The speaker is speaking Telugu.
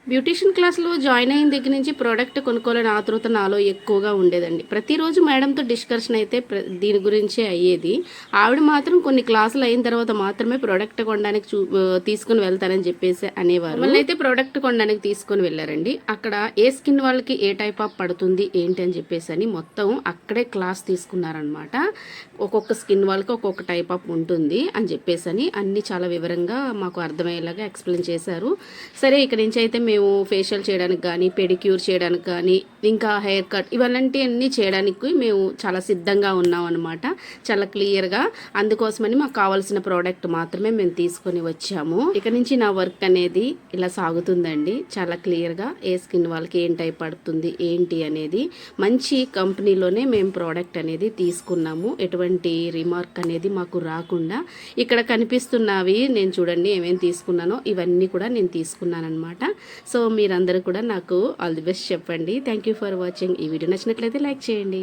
బ్యూటీషియన్ క్లాస్‌లో జాయిన్ అయిన దగ్గర నుంచి ప్రోడక్ట్ కొనుక్కోవాలని ఆతృత నాలో ఎక్కువగా ఉండేదండి. ప్రతిరోజు మేడంతో డిస్కషన్ అయితే దీని గురించే అయ్యేది. ఆవిడ మాత్రం కొన్ని క్లాసులు అయిన తర్వాత మాత్రమే ప్రోడక్ట్ కొనడానికి తీసుకొని వెళ్తానని చెప్పేసి అనేవారు. మమ్మల్నైతే ప్రోడక్ట్ కొనడానికి తీసుకొని వెళ్ళారండి. అక్కడ ఏ స్కిన్ వాళ్ళకి ఏ టైప్ ఆఫ్ పడుతుంది ఏంటి అని చెప్పేసి మొత్తం అక్కడే క్లాస్ తీసుకున్నారనమాట. ఒక్కొక్క స్కిన్ వాళ్ళకి ఒక్కొక్క టైప్ ఆఫ్ ఉంటుంది అని చెప్పేసి అన్నీ చాలా వివరంగా మాకు అర్థమయ్యేలాగా ఎక్స్ప్లెయిన్ చేశారు. సరే ఇక నుంచి అయితే మేము ఫేషియల్ చేయడానికి కానీ, పెడిక్యూర్ చేయడానికి కానీ, ఇంకా హెయిర్ కట్ ఇవన్నీ చేయడానికి మేము చాలా సిద్ధంగా ఉన్నాం అనమాట. చాలా క్లియర్గా. అందుకోసమని మాకు కావాల్సిన ప్రోడక్ట్ మాత్రమే మేము తీసుకొని వచ్చాము. ఇక నుంచి నా వర్క్ అనేది ఇలా సాగుతుందండి. చాలా క్లియర్గా ఏ స్కిన్ వాళ్ళకి ఏం టైప్ పడుతుంది ఏంటి అనేది మంచి కంపెనీలోనే మేము ప్రోడక్ట్ అనేది తీసుకున్నాము. ఎటువంటి రిమార్క్ అనేది మాకు రాకుండా ఇక్కడ కనిపిస్తున్నవి నేను చూడండి ఏమేమి తీసుకున్నానో ఇవన్నీ కూడా నేను తీసుకున్నాను అనమాట. సో మీరందరూ కూడా నాకు ఆల్ ది బెస్ట్ చెప్పండి. Thank you for watching. ఈ వీడియో నచ్చినట్లయితే లైక్ చేయండి.